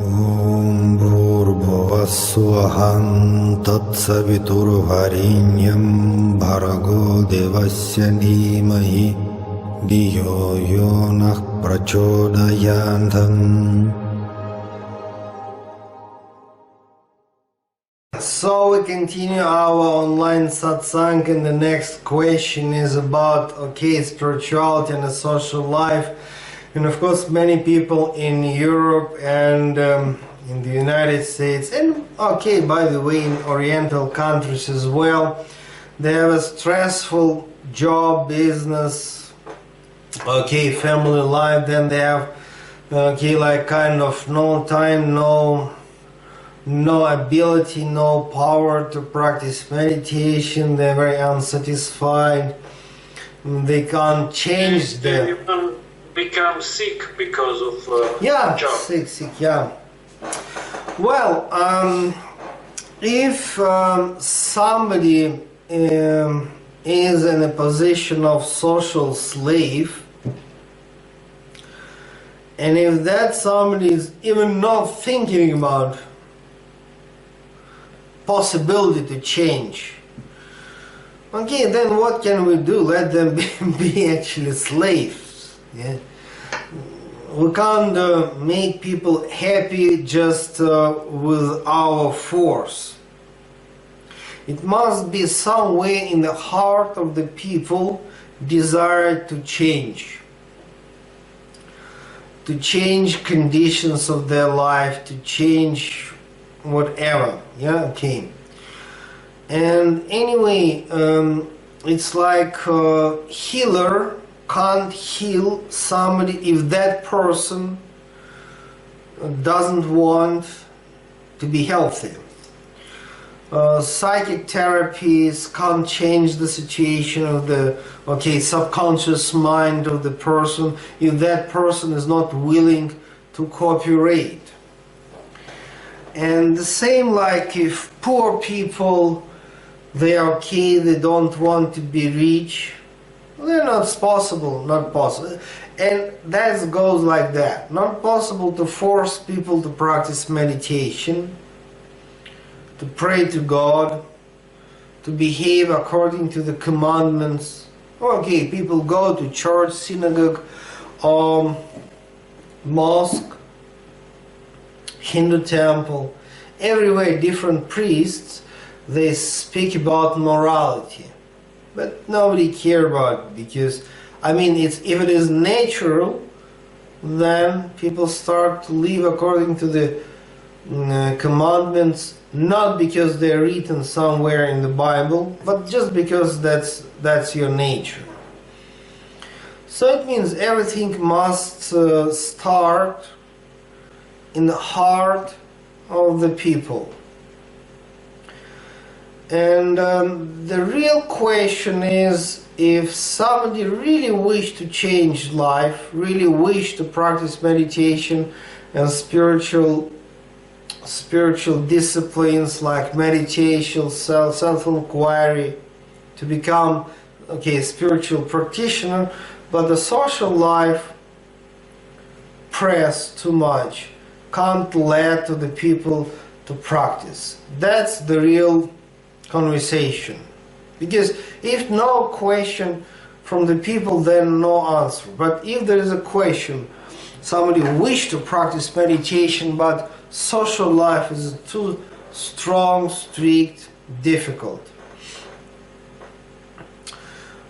Om Bhurбhuvah Tatsaviturvarenyam Bhargo Devasya Dhimahi Dhiyo Yonah Prachodayantam. So we continue our online satsang, and the next question is about spirituality and the social life. And of course many people in Europe and in the United States, and by the way in Oriental countries as well, they have a stressful job, business, family life. Then they have kind of no time, no ability, no power to practice meditation. They're very unsatisfied. They can't change them. Become sick because of job. sick. Well, if somebody is in a position of social slave, and if that somebody is even not thinking about possibility to change, then what can we do? Let them be actually slaves. Yeah. We can't make people happy just with our force. It must be somewhere in the heart of the people desire to change conditions of their life, to change whatever. And anyway, it's like healer can't heal somebody if that person doesn't want to be healthy. Psychic therapies can't change the situation of the subconscious mind of the person if that person is not willing to cooperate. And the same like if poor people, they don't want to be rich, they're not possible. And that goes like that. Not possible to force people to practice meditation, to pray to God, to behave according to the commandments. People go to church, synagogue, mosque, Hindu temple, everywhere different priests, they speak about morality. But nobody cares about it, because if it is natural, then people start to live according to the commandments, not because they're written somewhere in the Bible, but just because that's your nature. So it means everything must start in the heart of the people. And the real question is, if somebody really wish to change life, really wish to practice meditation and spiritual disciplines like meditation, self-inquiry, to become a spiritual practitioner, but the social life press too much, can't let to the people to practice. That's the real conversation. Because if no question from the people, then no answer. But if there is a question, somebody wish to practice meditation, but social life is too strong, strict, difficult.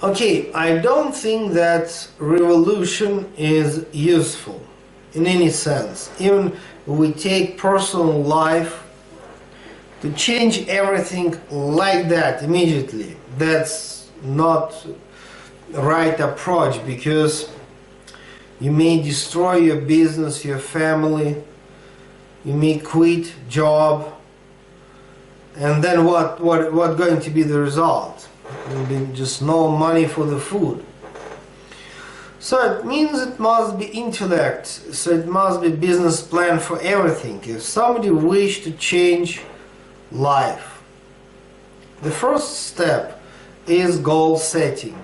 I don't think that revolution is useful in any sense. Even we take personal life, to change everything like that immediately, that's not the right approach, because you may destroy your business, your family, you may quit job, and then what going to be the result? Will be just no money for the food. So it means it must be intellect, so it must be business plan for everything. If somebody wish to change life, the first step is goal setting.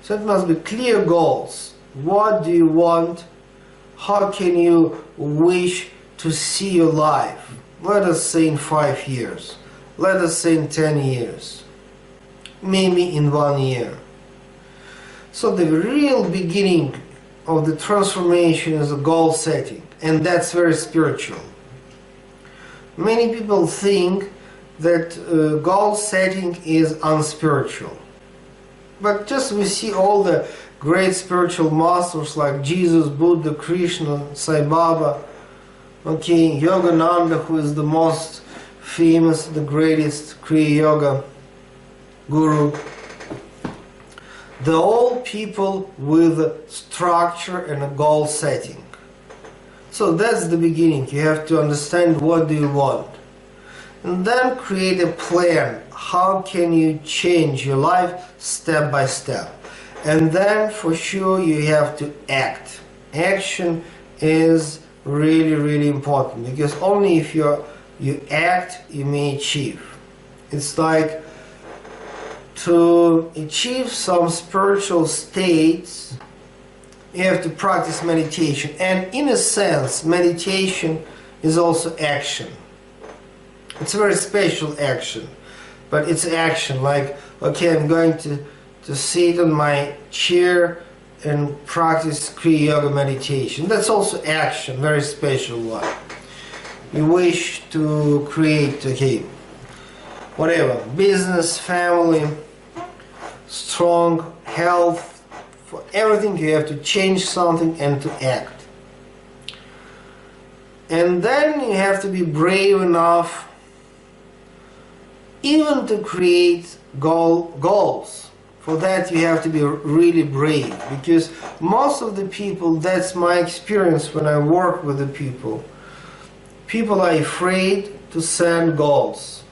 So it must be clear goals. What do you want? How can you wish to see your life, let us say in 5 years, let us say in 10 years, maybe in 1 year. So the real beginning of the transformation is a goal setting, and that's very spiritual. Many people think that goal setting is unspiritual. But just we see all the great spiritual masters like Jesus, Buddha, Krishna, Sai Baba, okay, Yogananda, who is the most famous, the greatest Kriya Yoga guru. They're all people with a structure and a goal setting. So that's the beginning. You have to understand what do you want. And then create a plan. How can you change your life step by step? And then for sure you have to act. Action is really, really important, because only if you act, you may achieve. It's like to achieve some spiritual states, you have to practice meditation. And in a sense, meditation is also action. It's a very special action, but it's action. Like, okay, I'm going to sit on my chair and practice Kriya Yoga meditation. That's also action, very special one. You wish to create, okay, whatever, business, family, strong health, for everything you have to change something and to act. And then you have to be brave enough even to create goals. For that you have to be really brave, because most of the people, that's my experience when I work with the people are afraid to set goals.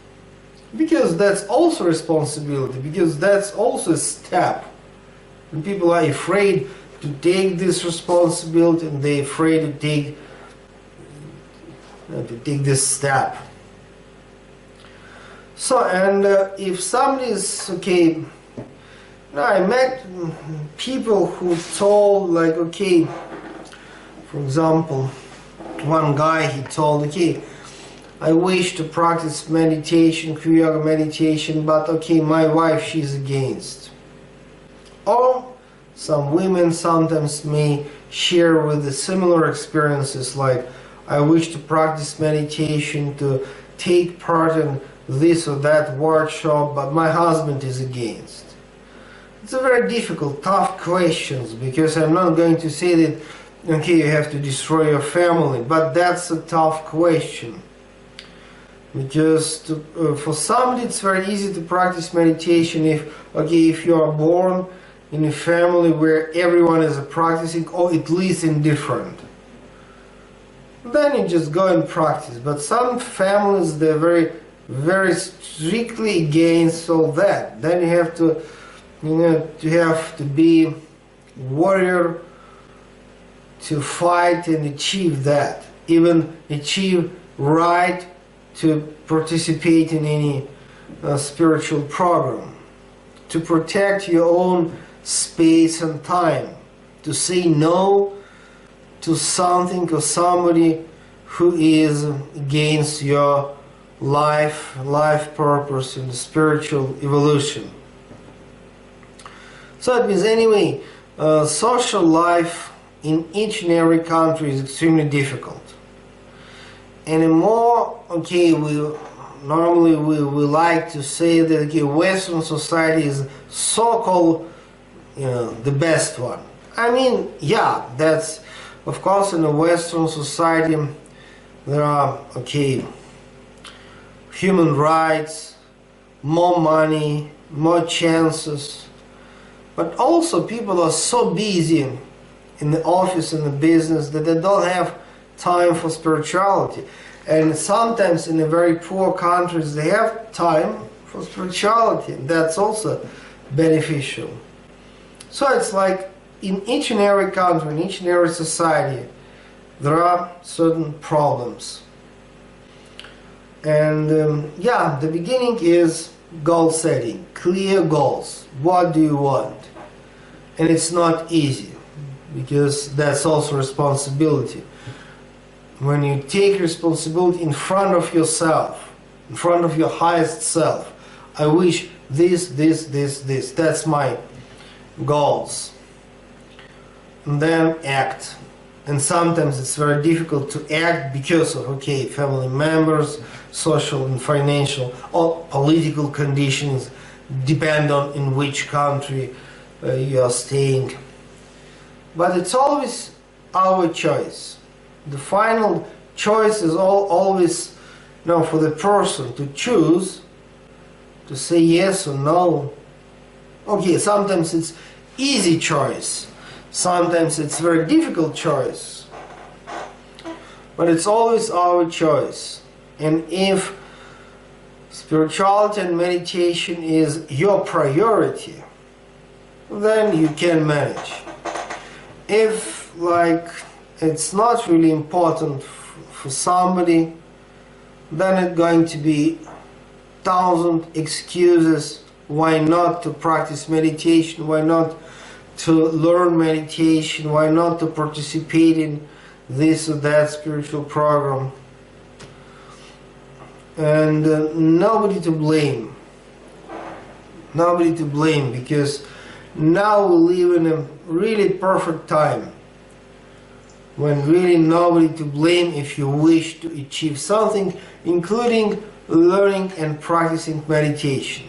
Because that's also responsibility, because that's also a step. And people are afraid to take this responsibility, and they're afraid to take this step. So, and if somebody is, okay, I met people who told, like, okay, for example, one guy, he told, okay, I wish to practice meditation, Kriya Yoga meditation, but okay, my wife, she's against. Or some women sometimes may share with the similar experiences, like, I wish to practice meditation, to take part in this or that workshop, but my husband is against. It's a very difficult, tough questions, because I'm not going to say that, okay, you have to destroy your family, but that's a tough question. Because for somebody it's very easy to practice meditation if you are born in a family where everyone is practicing, or at least indifferent. Then you just go and practice. But some families, they're very, very strictly against all that. Then you have to, you have to be warrior to fight and achieve that. Even achieve right to participate in any spiritual program, to protect your own space and time, to say no to something or somebody who is against your life purpose and spiritual evolution. So it means anyway, social life in each and every country is extremely difficult. And more, okay, we like to say that, okay, Western society is so-called, the best one. I mean, yeah, that's, of course, in a Western society there are, okay, human rights, more money, more chances, but also people are so busy in the office and the business that they don't have time for spirituality. And sometimes in the very poor countries they have time for spirituality, and that's also beneficial. So it's like in each and every country, in each and every society, there are certain problems. And yeah, the beginning is goal setting, clear goals. What do you want? And it's not easy, because that's also responsibility. when you take responsibility in front of yourself, in front of your highest self. I wish this, that's my goals. And then act. And sometimes it's very difficult to act because of, okay, family members, social and financial or political conditions depend on in which country you are staying. But it's always our choice. The final choice is always, for the person to choose, to say yes or no. Okay, sometimes it's easy choice. Sometimes it's very difficult choice. But it's always our choice. And if spirituality and meditation is your priority, then you can manage. If it's not really important for somebody, then it's going to be 1,000 excuses why not to practice meditation, why not to learn meditation, why not to participate in this or that spiritual program. And nobody to blame. Nobody to blame, because now we live in a really perfect time when really nobody to blame if you wish to achieve something, including learning and practicing meditation.